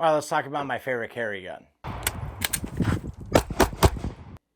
All right, let's talk about my favorite carry gun.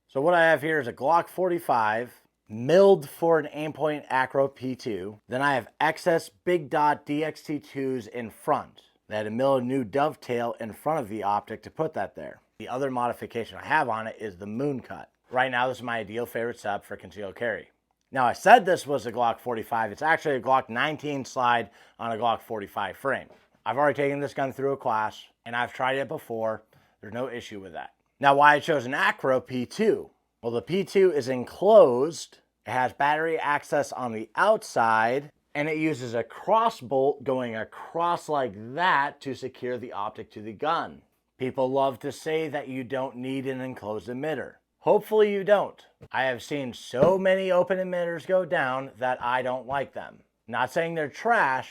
So what I have here is a Glock 45, milled for an Aimpoint Acro P2. Then I have excess big dot DXT2s in front. They had to mill a new dovetail in front of the optic to put that there. The other modification I have on it is the moon cut. Right now, this is my ideal favorite setup for concealed carry. Now, I said this was a Glock 45. It's actually a Glock 19 slide on a Glock 45 frame. I've already taken this gun through a class, and I've tried it before. There's no issue with that. Now, why I chose an Acro P2? Well, the P2 is enclosed. It has battery access on the outside, and it uses a cross bolt going across like that to secure the optic to the gun. People love to say that you don't need an enclosed emitter. Hopefully you don't. I have seen so many open emitters go down that I don't like them. Not saying they're trash,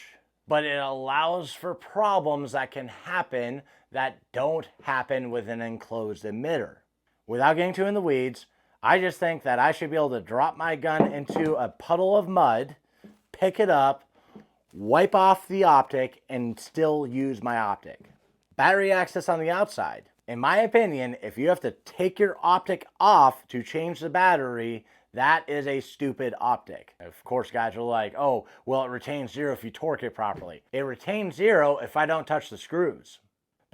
but it allows for problems that can happen that don't happen with an enclosed emitter. Without getting too in the weeds, I just think that I should be able to drop my gun into a puddle of mud, pick it up, wipe off the optic, and still use my optic. Battery access on the outside. In my opinion, if you have to take your optic off to change the battery, that is a stupid optic. Of course, guys are like, oh, well, it retains zero if you torque it properly. It retains zero if I don't touch the screws.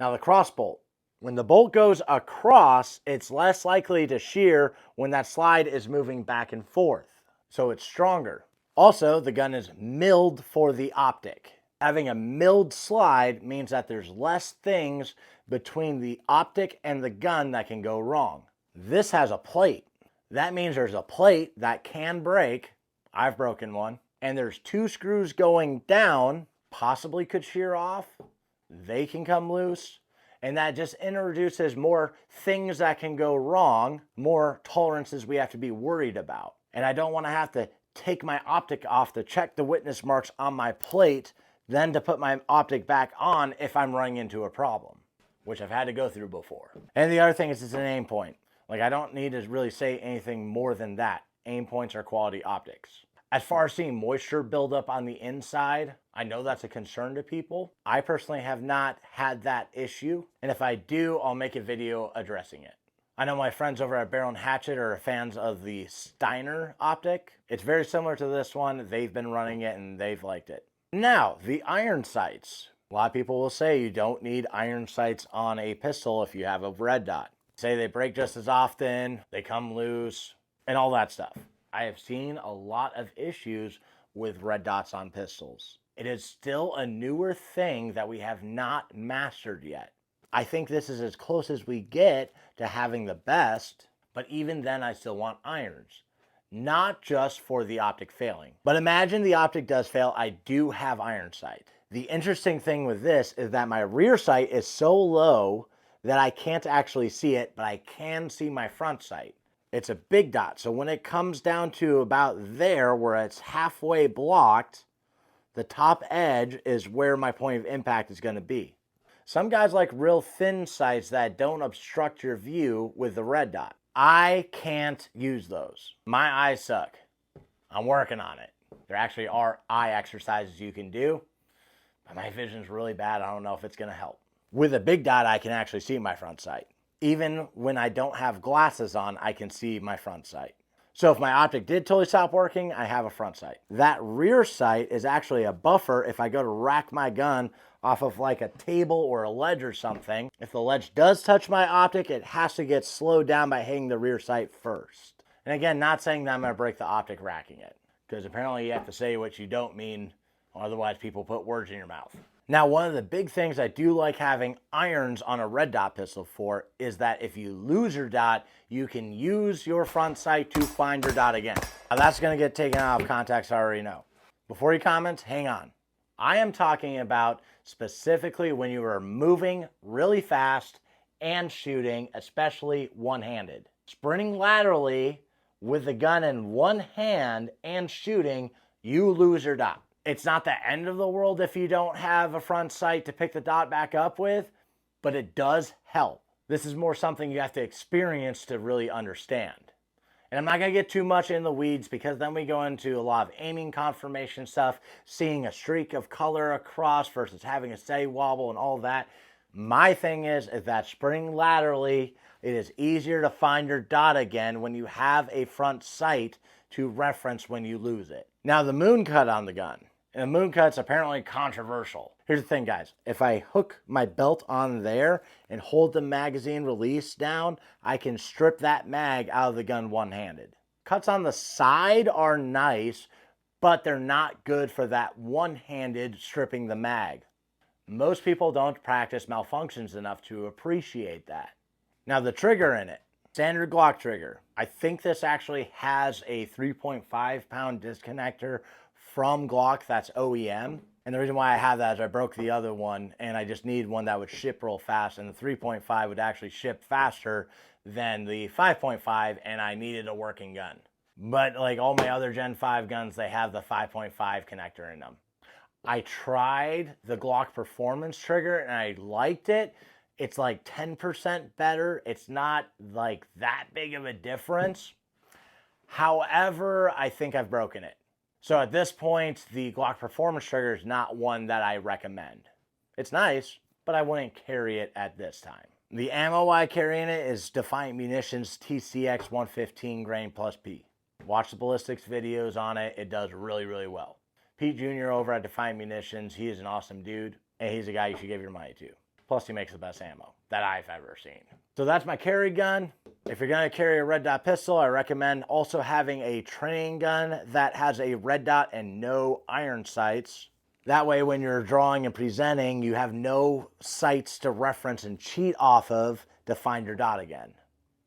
Now the cross bolt. When the bolt goes across, it's less likely to shear when that slide is moving back and forth. So it's stronger. Also, the gun is milled for the optic. Having a milled slide means that there's less things between the optic and the gun that can go wrong. This has a plate. That means there's a plate that can break. I've broken one. And there's two screws going down, possibly could shear off. They can come loose. And that just introduces more things that can go wrong, more tolerances we have to be worried about. And I don't want to have to take my optic off to check the witness marks on my plate, then to put my optic back on if I'm running into a problem, which I've had to go through before. And the other thing is it's an aim point. Like, I don't need to really say anything more than that. Aim points are quality optics. As far as seeing moisture build up on the inside, I know that's a concern to people. I personally have not had that issue. And if I do, I'll make a video addressing it. I know my friends over at Barrel and Hatchet are fans of the Steiner optic. It's very similar to this one. They've been running it and they've liked it. Now, the iron sights. A lot of people will say you don't need iron sights on a pistol if you have a red dot. Say they break just as often, they come loose, and all that stuff. I have seen a lot of issues with red dots on pistols. It is still a newer thing that we have not mastered yet. I think this is as close as we get to having the best, but even then I still want irons. Not just for the optic failing. But imagine the optic does fail, I do have iron sight. The interesting thing with this is that my rear sight is so low that I can't actually see it, but I can see my front sight. It's a big dot, so when it comes down to about there where it's halfway blocked, the top edge is where my point of impact is going to be. Some guys like real thin sights that don't obstruct your view with the red dot. I can't use those. My eyes suck. I'm working on it. There actually are eye exercises you can do, but my vision's really bad. I don't know if it's going to help. With a big dot, I can actually see my front sight. Even when I don't have glasses on, I can see my front sight. So if my optic did totally stop working, I have a front sight. That rear sight is actually a buffer if I go to rack my gun off of like a table or a ledge or something. If the ledge does touch my optic, it has to get slowed down by hitting the rear sight first. And again, not saying that I'm going to break the optic racking it, because apparently you have to say what you don't mean, otherwise people put words in your mouth. Now, one of the big things I do like having irons on a red dot pistol for is that if you lose your dot, you can use your front sight to find your dot again. Now, that's going to get taken out of context, I already know. Before you comment, hang on. I am talking about specifically when you are moving really fast and shooting, especially one-handed. Sprinting laterally with the gun in one hand and shooting, you lose your dot. It's not the end of the world if you don't have a front sight to pick the dot back up with, but it does help. This is more something you have to experience to really understand. And I'm not going to get too much in the weeds because then we go into a lot of aiming confirmation stuff, seeing a streak of color across versus having a steady wobble and all that. My thing is that spring laterally, it is easier to find your dot again when you have a front sight to reference when you lose it. Now the moon cut on the gun. And the moon cut's apparently controversial. Here's the thing, guys. If I hook my belt on there and hold the magazine release down, I can strip that mag out of the gun one-handed. Cuts on the side are nice, but they're not good for that one-handed stripping the mag. Most people don't practice malfunctions enough to appreciate that. Now the trigger in it, standard Glock trigger. I think this actually has a 3.5 pound disconnector from Glock that's OEM. And the reason why I have that is I broke the other one and I just need one that would ship real fast, and the 3.5 would actually ship faster than the 5.5, and I needed a working gun. But like all my other Gen 5 guns, they have the 5.5 connector in them. I tried the Glock Performance trigger and I liked it. It's like 10% better. It's not like that big of a difference. However, I think I've broken it. So at this point, the Glock Performance trigger is not one that I recommend. It's nice, but I wouldn't carry it at this time. The ammo I carry in it is Defiant Munitions TCX 115 grain plus P. Watch the ballistics videos on it. It does really, really well. Pete Jr. over at Defiant Munitions, he is an awesome dude, and he's a guy you should give your money to. Plus, he makes the best ammo that I've ever seen. So that's my carry gun. If you're going to carry a red dot pistol, I recommend also having a training gun that has a red dot and no iron sights. That way, when you're drawing and presenting, you have no sights to reference and cheat off of to find your dot again.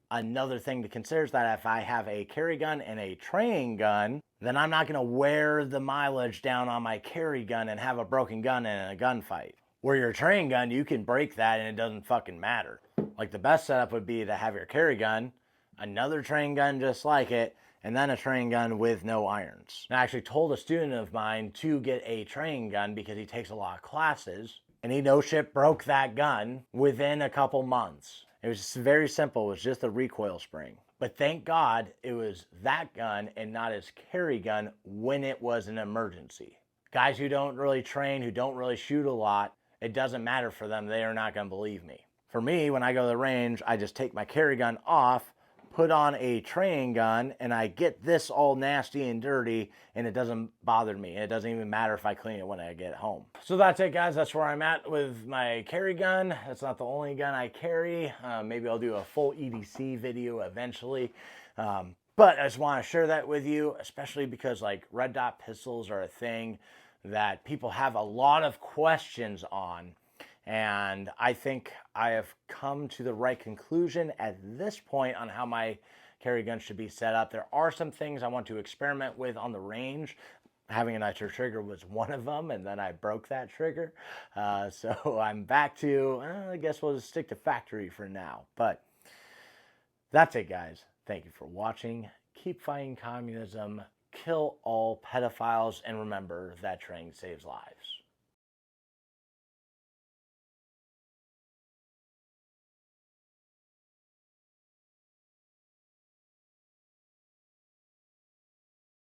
Another thing to consider is that if I have a carry gun and a training gun, then I'm not going to wear the mileage down on my carry gun and have a broken gun in a gunfight. Where your training gun, you can break that and it doesn't fucking matter. Like the best setup would be to have your carry gun, another training gun just like it, and then a training gun with no irons. And I actually told a student of mine to get a training gun because he takes a lot of classes, and he no shit broke that gun within a couple months. It was just very simple. It was just a recoil spring. But thank God it was that gun and not his carry gun when it was an emergency. Guys who don't really train, who don't really shoot a lot, it doesn't matter for them. They are not going to believe me. For me, when I go to the range, I just take my carry gun off, put on a training gun, and I get this all nasty and dirty, and it doesn't bother me. It doesn't even matter if I clean it when I get home. So that's it, guys. That's where I'm at with my carry gun. That's not the only gun I carry. Maybe I'll do a full EDC video eventually. But I just want to share that with you, especially because like red dot pistols are a thing that people have a lot of questions on. And I think I have come to the right conclusion at this point on how my carry gun should be set up. There are some things I want to experiment with on the range. Having a nitro trigger was one of them, and then I broke that trigger. So I'm back to, I guess we'll just stick to factory for now. But that's it, guys. Thank you for watching. Keep fighting communism. Kill all pedophiles, and remember that training saves lives.